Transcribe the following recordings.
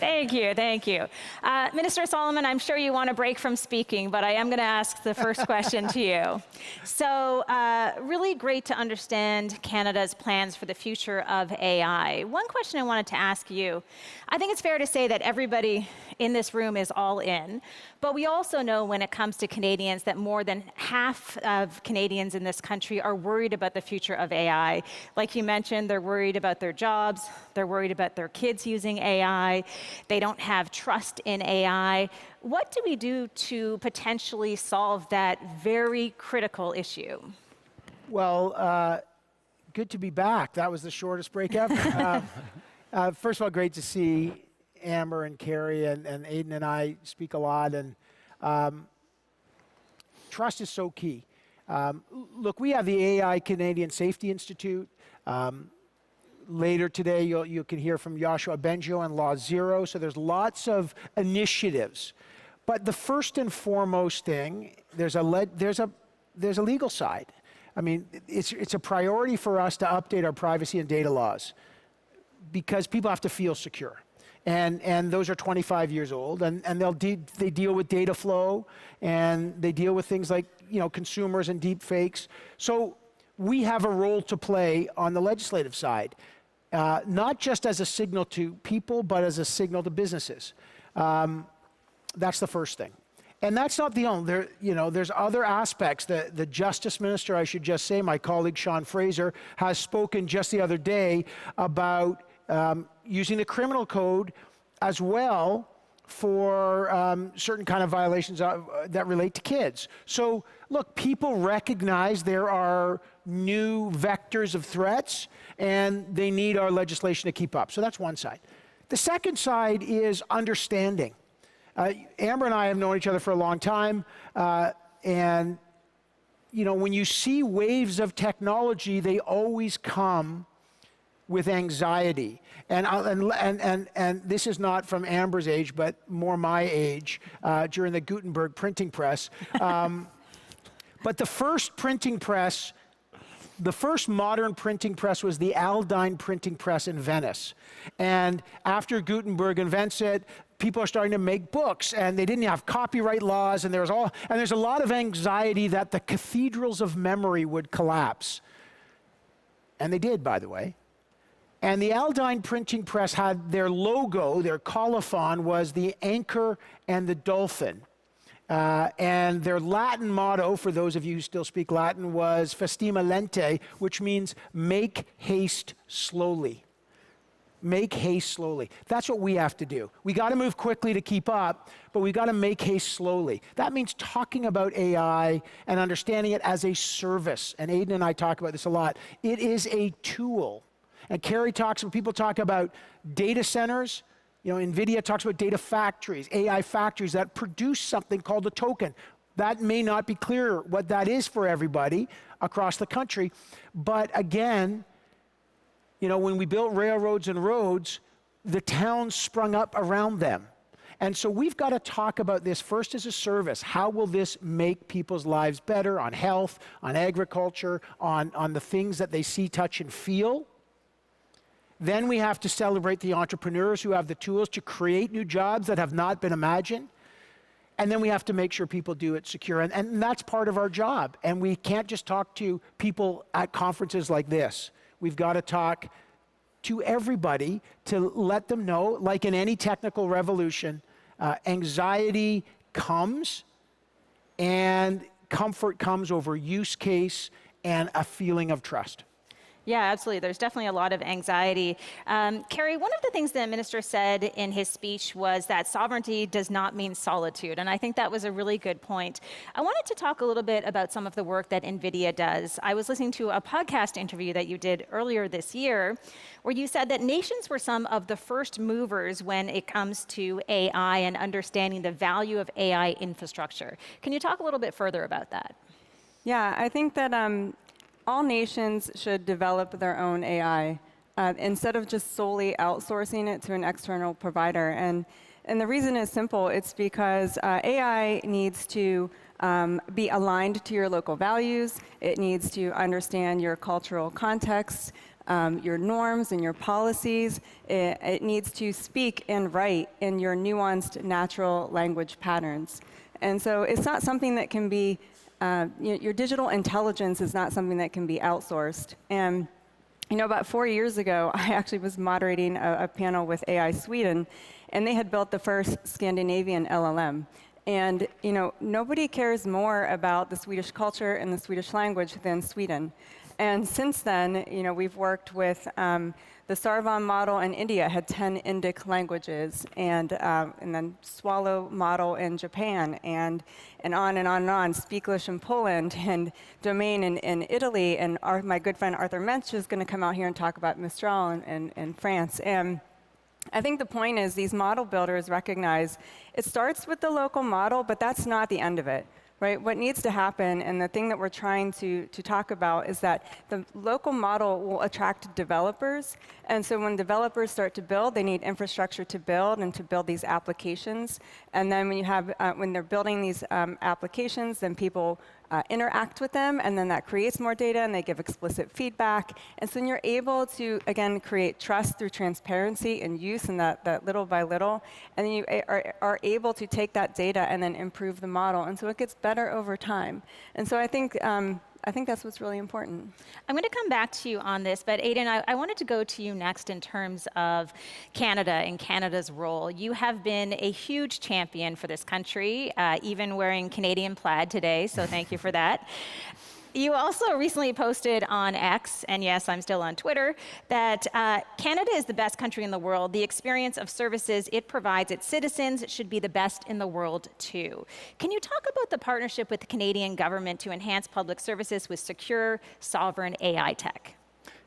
Thank you, thank you. Minister Solomon, I'm sure you want a break from speaking, but I am going to ask the first question to you. So, really great to understand Canada's plans for the future of AI. One question I wanted to ask you, I think it's fair to say that everybody in this room is all in, but we also know when it comes to Canadians that more than half of Canadians in this country are worried about the future of AI. Like you mentioned, they're worried about their jobs, they're worried about their kids using AI, they don't have trust in AI. What do we do to potentially solve that very critical issue? Well, good to be back. That was the shortest break ever. First of all, great to see Amber and Kari and Aidan and I speak a lot, and trust is so key. Look, we have the AI Canadian Safety Institute. Later today, you can hear from Joshua Benjo and Law Zero, so there's lots of initiatives. But the first and foremost thing, there's a legal side. I mean, it's a priority for us to update our privacy and data laws because people have to feel secure. And those are 25 years old, and they deal with data flow, and they deal with things like consumers and deep fakes. So we have a role to play on the legislative side, not just as a signal to people, but as a signal to businesses. That's the first thing. And that's not the only, there's other aspects. The Justice Minister, I should just say, my colleague Sean Fraser, has spoken just the other day about using the criminal code as well for certain kind of violations that relate to kids. So look, people recognize there are new vectors of threats and they need our legislation to keep up. So that's one side. The second side is understanding. Amber and I have known each other for a long time, and when you see waves of technology, they always come with anxiety. And this is not from Amber's age, but more my age, during the Gutenberg printing press. But the first printing press, the first modern printing press was the Aldine printing press in Venice. And after Gutenberg invents it, people are starting to make books, and they didn't have copyright laws, and there's a lot of anxiety that the cathedrals of memory would collapse. And they did, by the way. And the Aldine printing press had their logo, their colophon was the anchor and the dolphin. And their Latin motto, for those of you who still speak Latin, was Festima Lente, which means make haste slowly. Make haste slowly. That's what we have to do. We got to move quickly to keep up, but we got to make haste slowly. That means talking about AI and understanding it as a service. And Aidan and I talk about this a lot. It is a tool. And Kari talks, when people talk about data centers, Nvidia talks about data factories, AI factories that produce something called a token. That may not be clear what that is for everybody across the country. But again, when we built railroads and roads, the towns sprung up around them. And so we've got to talk about this first as a service. How will this make people's lives better on health, on agriculture, on the things that they see, touch, and feel? Then we have to celebrate the entrepreneurs who have the tools to create new jobs that have not been imagined. And then we have to make sure people do it secure. And that's part of our job. And we can't just talk to people at conferences like this. We've got to talk to everybody to let them know, like in any technical revolution, anxiety comes and comfort comes over use case and a feeling of trust. Yeah, absolutely. There's definitely a lot of anxiety. Kari, one of the things the minister said in his speech was that sovereignty does not mean solitude, and I think that was a really good point. I wanted to talk a little bit about some of the work that Nvidia does. I was listening to a podcast interview that you did earlier this year, where you said that nations were some of the first movers when it comes to AI and understanding the value of AI infrastructure. Can you talk a little bit further about that? Yeah, I think that all nations should develop their own AI instead of just solely outsourcing it to an external provider. And the reason is simple. It's because AI needs to be aligned to your local values. It needs to understand your cultural context. your norms and your policies. It needs to speak and write in your nuanced natural language patterns. And so it's not something that can be, your digital intelligence is not something that can be outsourced. And about 4 years ago, I actually was moderating a panel with AI Sweden, and they had built the first Scandinavian LLM. And nobody cares more about the Swedish culture and the Swedish language than Sweden. And since then, we've worked with the Sarvan model in India had 10 Indic languages, and then Swallow model in Japan, and on and on and on. Speaklish in Poland, and Domain in Italy, and my good friend Arthur Mensch is going to come out here and talk about Mistral in France. And I think the point is these model builders recognize it starts with the local model, but that's not the end of it. Right? What needs to happen, and the thing that we're trying to talk about, is that the local model will attract developers. And so when developers start to build, they need infrastructure to build and to build these applications. And then when they're building these applications, then people interact with them, and then that creates more data, and they give explicit feedback. And so then you're able to, again, create trust through transparency and use, and that little by little. And then you are able to take that data and then improve the model. And so it gets better over time. And so I think that's what's really important. I'm going to come back to you on this, but Aidan, I wanted to go to you next in terms of Canada and Canada's role. You have been a huge champion for this country, even wearing Canadian plaid today, so thank you for that. You also recently posted on X, and yes, I'm still on Twitter, that Canada is the best country in the world. The experience of services it provides its citizens should be the best in the world, too. Can you talk about the partnership with the Canadian government to enhance public services with secure, sovereign AI tech?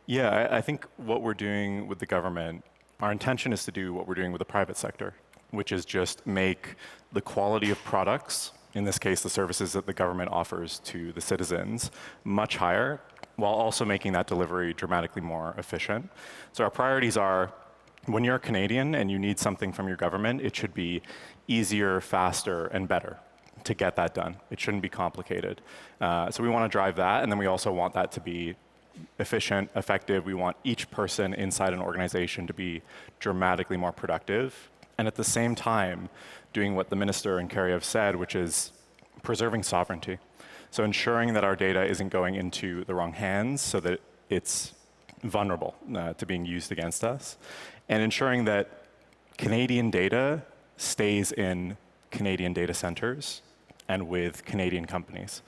Yeah, I think what we're doing with the government, our intention is to do what we're doing with the private sector, which is just make the quality of products, in this case, the services that the government offers to the citizens, much higher, while also making that delivery dramatically more efficient. So our priorities are, when you're a Canadian and you need something from your government, it should be easier, faster, and better to get that done. It shouldn't be complicated. So we want to drive that, and then we also want that to be efficient, effective. We want each person inside an organization to be dramatically more productive, and at the same time, doing what the minister and Kari have said, which is preserving sovereignty. So ensuring that our data isn't going into the wrong hands so that it's vulnerable to being used against us, and ensuring that Canadian data stays in Canadian data centers and with Canadian companies.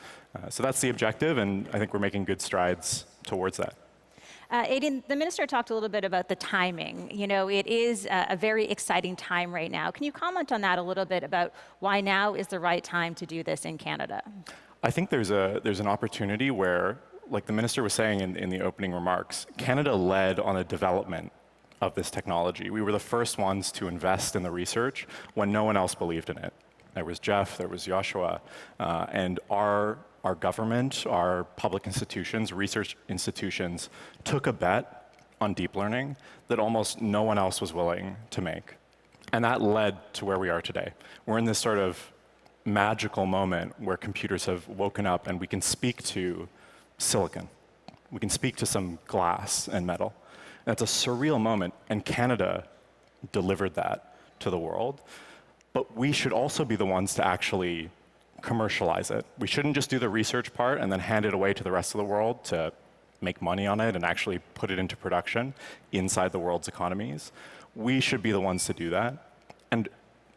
So that's the objective, and I think we're making good strides towards that. Aidan, the minister talked a little bit about the timing. It is a very exciting time right now. Can you comment on that a little bit about why now is the right time to do this in Canada? I think there's an opportunity where, like the minister was saying in the opening remarks, Canada led on the development of this technology. We were the first ones to invest in the research when no one else believed in it. There was Jeff, there was Joshua, and our government, our public institutions, research institutions took a bet on deep learning that almost no one else was willing to make. And that led to where we are today. We're in this sort of magical moment where computers have woken up and we can speak to silicon. We can speak to some glass and metal. And it's a surreal moment, and Canada delivered that to the world. But we should also be the ones to actually commercialize it. We shouldn't just do the research part and then hand it away to the rest of the world to make money on it and actually put it into production inside the world's economies. We should be the ones to do that. And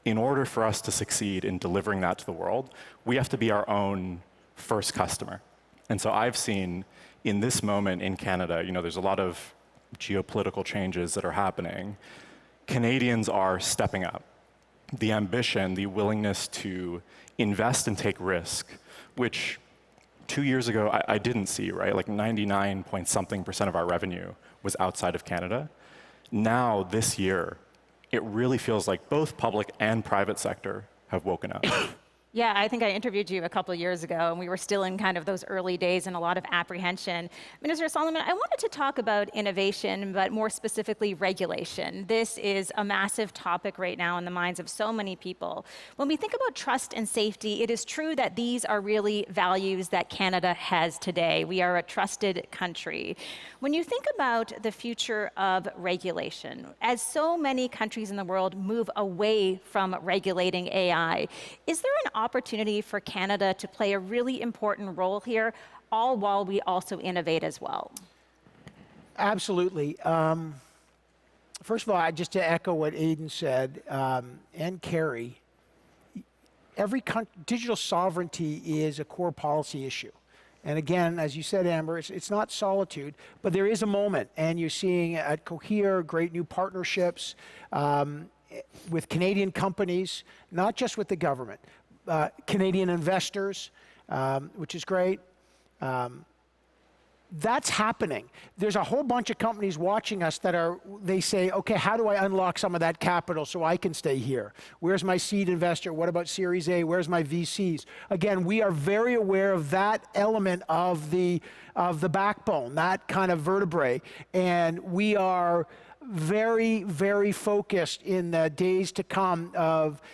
in order for us to succeed in delivering that to the world, we have to be our own first customer. And so I've seen in this moment in Canada, there's a lot of geopolitical changes that are happening. Canadians are stepping up. The ambition, the willingness to invest and take risk, which 2 years ago I didn't see, right? Like 99-point-something% of our revenue was outside of Canada. Now, this year, it really feels like both public and private sector have woken up. Yeah, I think I interviewed you a couple of years ago, and we were still in kind of those early days and a lot of apprehension. Minister Solomon, I wanted to talk about innovation, but more specifically regulation. This is a massive topic right now in the minds of so many people. When we think about trust and safety, it is true that these are really values that Canada has today. We are a trusted country. When you think about the future of regulation, as so many countries in the world move away from regulating AI, is there an opportunity for Canada to play a really important role here, all while we also innovate as well? Absolutely. First of all, just to echo what Aidan said, and Kari, digital sovereignty is a core policy issue. And again, as you said, Amber, it's not solitude, but there is a moment, and you're seeing at Cohere great new partnerships with Canadian companies, not just with the government, Canadian investors, which is great. That's happening. There's a whole bunch of companies watching us they say, okay, how do I unlock some of that capital so I can stay here? Where's my seed investor? What about Series A? Where's my VCs? Again, we are very aware of that element of the backbone, that kind of vertebrae, and we are very, very focused in the days to come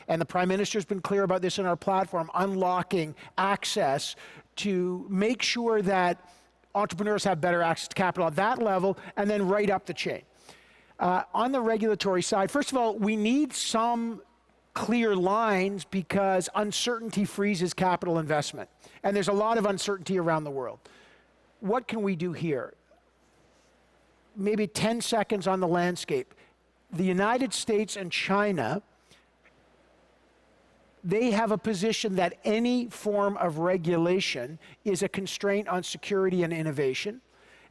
and the Prime Minister's been clear about this in our platform, unlocking access to make sure that entrepreneurs have better access to capital at that level and then right up the chain. On the regulatory side, first of all, we need some clear lines because uncertainty freezes capital investment. And there's a lot of uncertainty around the world. What can we do here? Maybe 10 seconds on the landscape. The United States and China, they have a position that any form of regulation is a constraint on security and innovation.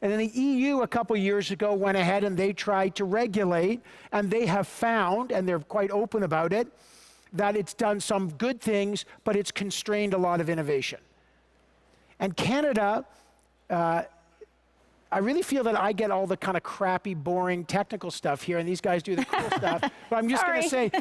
And then the EU a couple years ago went ahead and they tried to regulate, and they have found, and they're quite open about it, that it's done some good things, but it's constrained a lot of innovation. And Canada, I really feel that I get all the kind of crappy, boring technical stuff here, and these guys do the cool stuff. But I'm just going to say,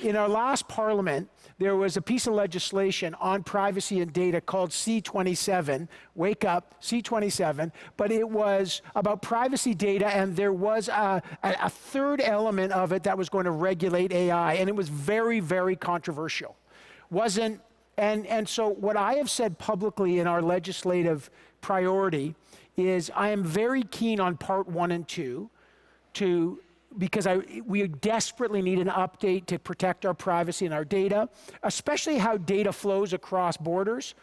in our last parliament, there was a piece of legislation on privacy and data called C27, wake up, C27, but it was about privacy data, and there was a third element of it that was going to regulate AI, and it was very, very controversial. And so what I have said publicly in our legislative priority is I am very keen on part 1 and 2 because we desperately need an update to protect our privacy and our data, especially how data flows across borders.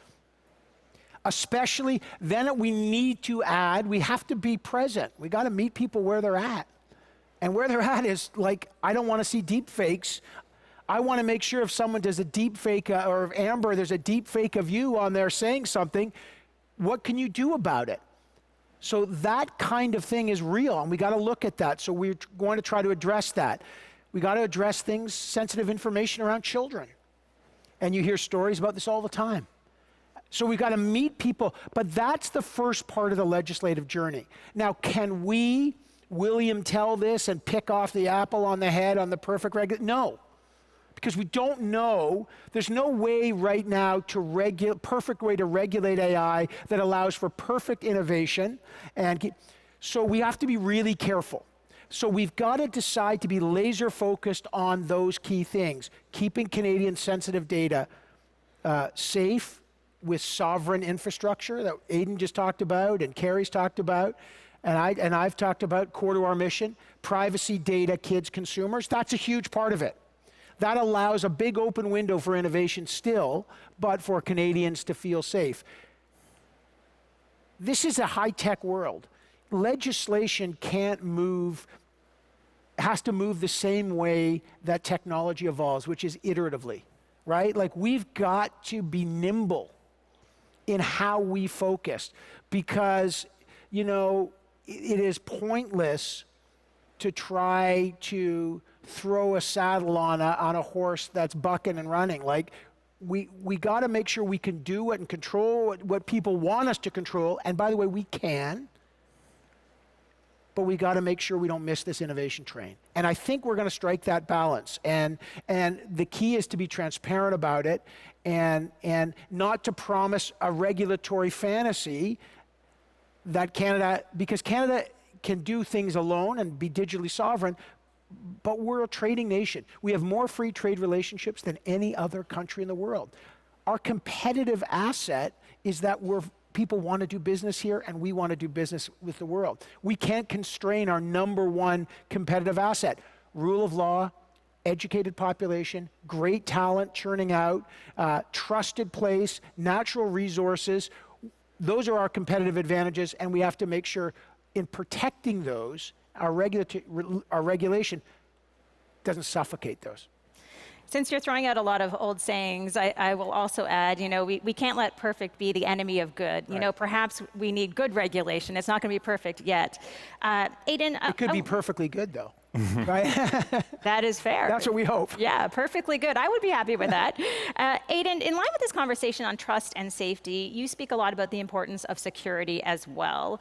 Especially then we need to add, we have to be present. We got to meet people where they're at. And where they're at is like, I don't want to see deep fakes. I want to make sure if someone does a deep fake, or if Amber, there's a deep fake of you on there saying something, what can you do about it? So that kind of thing is real, and we got to look at that. So we're going to try to address that. We got to address things, sensitive information around children. And you hear stories about this all the time. So we got to meet people, but that's the first part of the legislative journey. Now, can we, William, tell this and pick off the apple on the head on the perfect regulation? No. Because we don't know, there's no way right now to perfect way to regulate AI that allows for perfect innovation. So we have to be really careful. So we've got to decide to be laser focused on those key things. Keeping Canadian sensitive data safe with sovereign infrastructure that Aidan just talked about and Kari's talked about. And I've talked about core to our mission, privacy, data, kids, consumers. That's a huge part of it. That allows a big open window for innovation still, but for Canadians to feel safe. This is a high-tech world. Legislation has to move the same way that technology evolves, which is iteratively, right? Like we've got to be nimble in how we focus because, it is pointless to try to throw a saddle on a horse that's bucking and running. Like we got to make sure we can do it and control what people want us to control. And by the way, we can. but we got to make sure we don't miss this innovation train. And I think we're going to strike that balance. And the key is to be transparent about it and not to promise a regulatory fantasy that Canada, because Canada can do things alone and be digitally sovereign, but we're a trading nation. We have more free trade relationships than any other country in the world. Our competitive asset is that people want to do business here and we want to do business with the world. We can't constrain our #1 competitive asset. Rule of law, educated population, great talent churning out, trusted place, natural resources. Those are our competitive advantages, and we have to make sure in protecting those, our regulation doesn't suffocate those. Since you're throwing out a lot of old sayings, I will also add, we can't let perfect be the enemy of good. Right. Perhaps we need good regulation. It's not going to be perfect yet. Aidan, It could be perfectly good, though. Right? That is fair. That's what we hope. Yeah, perfectly good. I would be happy with that. Aidan, in line with this conversation on trust and safety, you speak a lot about the importance of security as well.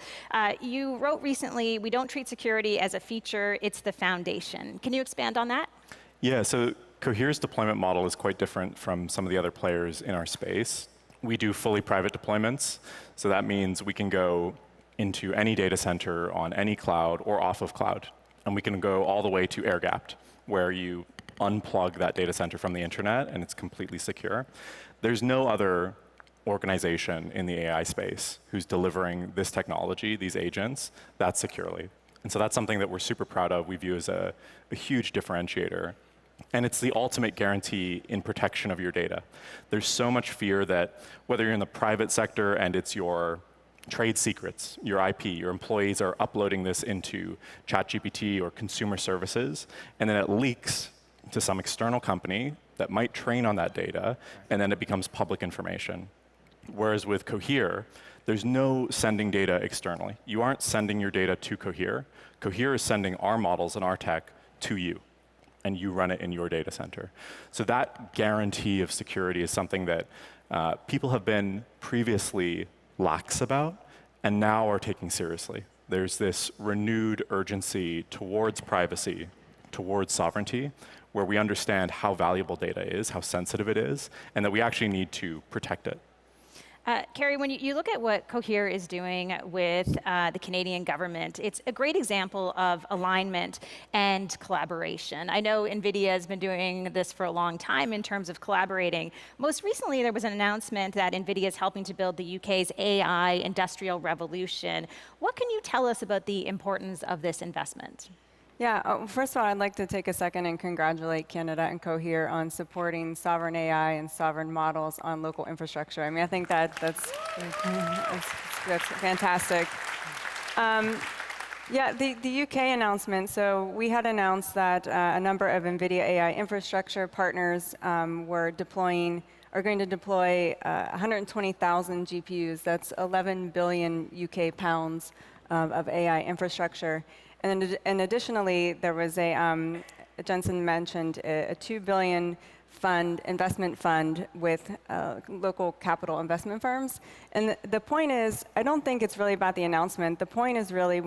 You wrote recently, "We don't treat security as a feature, it's the foundation." Can you expand on that? Yeah, so Cohere's deployment model is quite different from some of the other players in our space. We do fully private deployments, so that means we can go into any data center on any cloud or off of cloud. And we can go all the way to air-gapped, where you unplug that data center from the internet and it's completely secure. There's no other organization in the AI space who's delivering this technology, these agents, that securely. And so that's something that we're super proud of, we view as a huge differentiator. And it's the ultimate guarantee in protection of your data. There's so much fear that whether you're in the private sector and it's your trade secrets, your IP, your employees are uploading this into ChatGPT or consumer services, and then it leaks to some external company that might train on that data, and then it becomes public information. Whereas with Cohere, there's no sending data externally. You aren't sending your data to Cohere. Cohere is sending our models and our tech to you, and you run it in your data center. So that guarantee of security is something that people have been previously lax about, and now are taking seriously. There's this renewed urgency towards privacy, towards sovereignty, where we understand how valuable data is, how sensitive it is, and that we actually need to protect it. Kari, when you look at what Cohere is doing with the Canadian government, it's a great example of alignment and collaboration. I know Nvidia has been doing this for a long time in terms of collaborating. Most recently, there was an announcement that Nvidia is helping to build the UK's AI industrial revolution. What can you tell us about the importance of this investment? Yeah, first of all, I'd like to take a second and congratulate Canada and Cohere on supporting sovereign AI and sovereign models on local infrastructure. I mean, I think that's fantastic. Yeah, the UK announcement, so we had announced that a number of NVIDIA AI infrastructure partners are going to deploy 120,000 GPUs. That's 11 billion UK pounds of AI infrastructure. And additionally, there was Jensen mentioned a $2 billion investment fund with local capital investment firms. And the point is, I don't think it's really about the announcement. The point is really the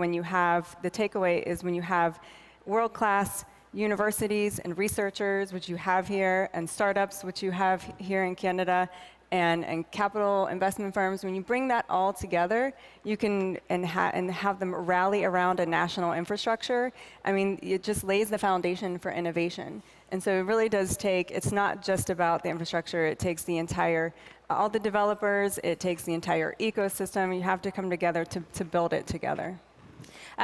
takeaway is when you have world-class universities and researchers, which you have here, and startups, which you have here in Canada, and capital investment firms, when you bring that all together, you can have them rally around a national infrastructure. I mean, it just lays the foundation for innovation. And so it really does it's not just about the infrastructure, it takes all the developers, it takes the entire ecosystem. You have to come together to build it together.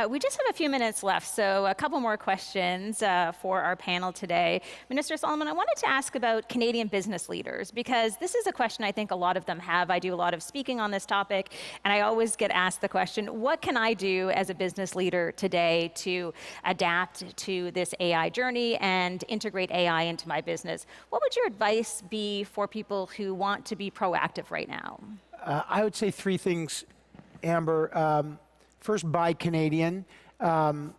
We just have a few minutes left, so a couple more questions for our panel today. Minister Solomon, I wanted to ask about Canadian business leaders, because this is a question I think a lot of them have. I do a lot of speaking on this topic, and I always get asked the question, what can I do as a business leader today to adapt to this AI journey and integrate AI into my business? What would your advice be for people who want to be proactive right now? I would say three things, Amber. First, buy Canadian. To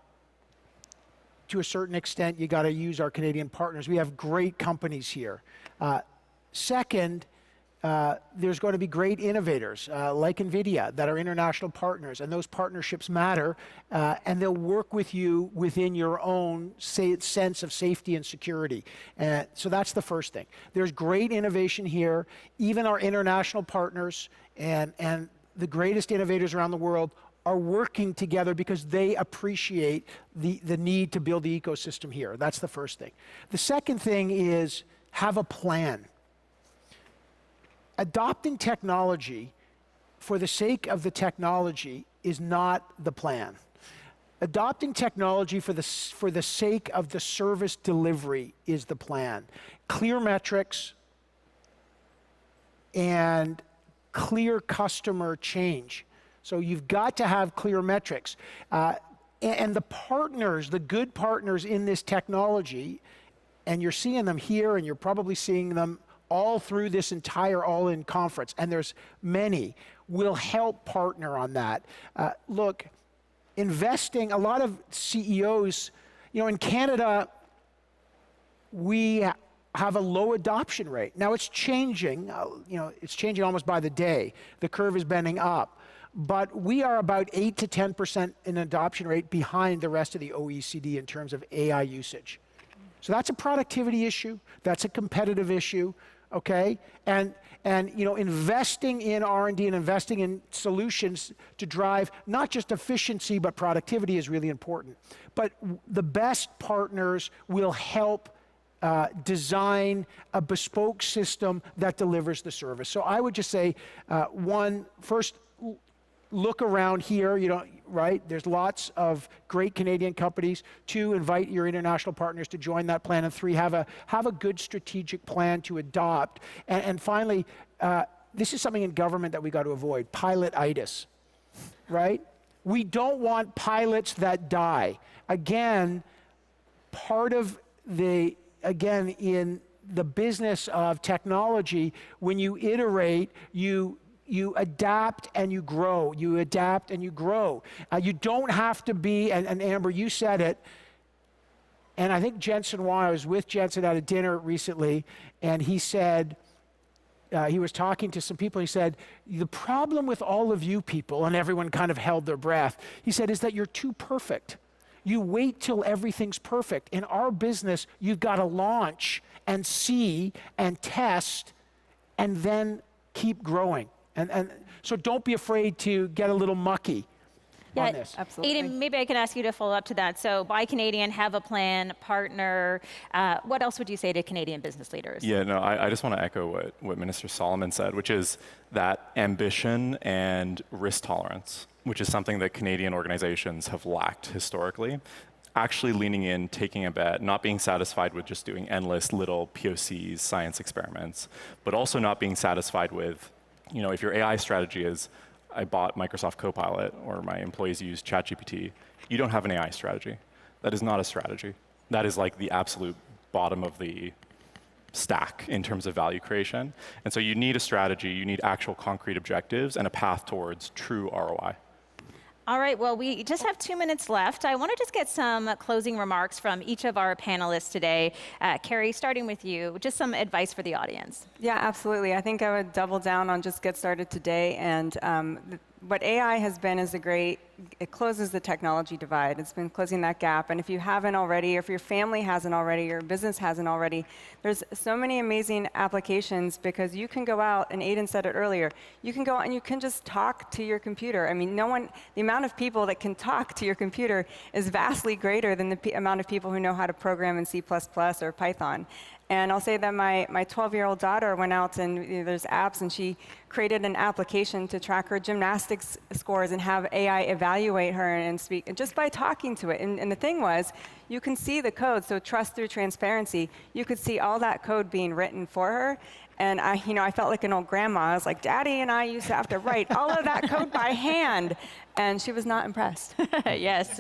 a certain extent, you got to use our Canadian partners. We have great companies here. Second, there's going to be great innovators like Nvidia that are international partners, and those partnerships matter, and they'll work with you within your own sense of safety and security. So that's the first thing. There's great innovation here. Even our international partners and the greatest innovators around the world are working together because they appreciate the need to build the ecosystem here. That's the first thing. The second thing is have a plan. Adopting technology for the sake of the technology is not the plan. Adopting technology for the sake of the service delivery is the plan. Clear metrics and clear customer change. So you've got to have clear metrics. And the partners, the good partners in this technology, and you're seeing them here and you're probably seeing them all through this entire All-In conference, and there's many, will help partner on that. Look, investing, a lot of CEOs, in Canada, we have a low adoption rate. Now it's changing, it's changing almost by the day. The curve is bending up. But we are about 8 to 10% in adoption rate behind the rest of the OECD in terms of AI usage. So that's a productivity issue, that's a competitive issue. Okay, and investing in R&D and investing in solutions to drive not just efficiency but productivity is really important. But the best partners will help design a bespoke system that delivers the service. So I would just say, first, look around here, right? There's lots of great Canadian companies. 2, invite your international partners to join that plan. And 3, have a good strategic plan to adopt. And finally, this is something in government that we got to avoid, pilot-itis, right? We don't want pilots that die. Again, in the business of technology, when you iterate, you adapt and you grow. You adapt and you grow. You don't have to be, and Amber, you said it, and I think Jensen Wong, I was with Jensen at a dinner recently, and he said, he was talking to some people, he said, the problem with all of you people, and everyone kind of held their breath, he said, is that you're too perfect. You wait till everything's perfect. In our business, you've got to launch and see and test and then keep growing. And so don't be afraid to get a little mucky on this. Absolutely. Aidan, maybe I can ask you to follow up to that. So buy Canadian, have a plan, partner. What else would you say to Canadian business leaders? Yeah, no, I just want to echo what Minister Solomon said, which is that ambition and risk tolerance, which is something that Canadian organizations have lacked historically. Actually leaning in, taking a bet, not being satisfied with just doing endless little POCs, science experiments, but also not being satisfied with, if your AI strategy is, I bought Microsoft Copilot or my employees use ChatGPT, you don't have an AI strategy. That is not a strategy. That is like the absolute bottom of the stack in terms of value creation. And so you need a strategy, you need actual concrete objectives and a path towards true ROI. All right, well, we just have 2 minutes left. I want to just get some closing remarks from each of our panelists today. Kari, starting with you, just some advice for the audience. Yeah, absolutely. I think I would double down on just get started today. And what AI has been is it closes the technology divide. It's been closing that gap. And if you haven't already, or if your family hasn't already, your business hasn't already, there's so many amazing applications because you can go out, and Aidan said it earlier, you can go out and you can just talk to your computer. I mean, the amount of people that can talk to your computer is vastly greater than the amount of people who know how to program in C++ or Python. And I'll say that my 12-year-old daughter went out and there's apps, and she created an application to track her gymnastics scores and have AI evaluate her and speak, and just by talking to it. And the thing was, you can see the code, so trust through transparency. You could see all that code being written for her. And I felt like an old grandma. I was like, Daddy and I used to have to write all of that code by hand. And she was not impressed. Yes,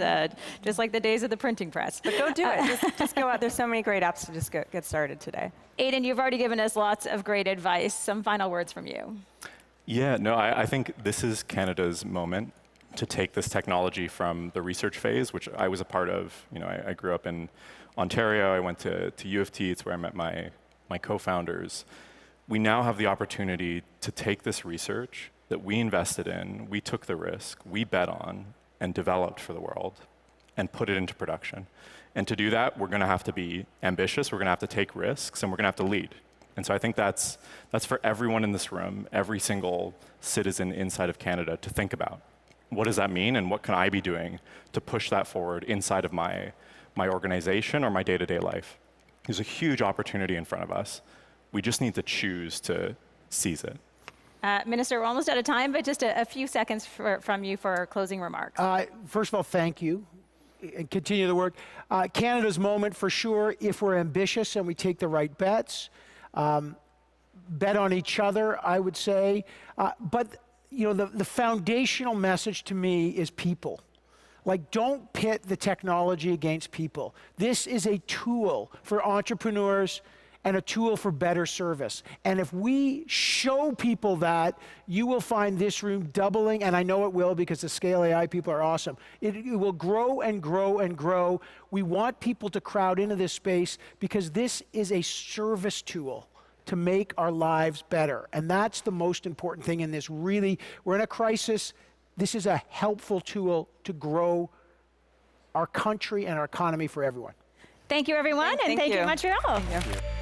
just like the days of the printing press. But go do it. Just go out. There's so many great apps to just get started today. Aidan, you've already given us lots of great advice. Some final words from you. Yeah, no, I think this is Canada's moment to take this technology from the research phase, which I was a part of. I grew up in Ontario. I went to U of T. It's where I met my co-founders. we now have the opportunity to take this research that we invested in, we took the risk, we bet on, and developed for the world, and put it into production. And to do that, we're going to have to be ambitious, we're going to have to take risks, and we're going to have to lead. And so I think that's for everyone in this room, every single citizen inside of Canada to think about. What does that mean, and what can I be doing to push that forward inside of my organization or my day-to-day life? There's a huge opportunity in front of us. We just need to choose to seize it. Minister, we're almost out of time, but just a few seconds from you for closing remarks. First of all, thank you, and continue the work. Canada's moment for sure, if we're ambitious and we take the right bets. Bet on each other, I would say. But the foundational message to me is people. Like, don't pit the technology against people. This is a tool for entrepreneurs and a tool for better service. And if we show people that, you will find this room doubling, and I know it will because the Scale AI people are awesome. It will grow and grow and grow. We want people to crowd into this space because this is a service tool to make our lives better. And that's the most important thing in this. Really, we're in a crisis. This is a helpful tool to grow our country and our economy for everyone. Thank you, everyone, and thank you, Montreal. Thank you.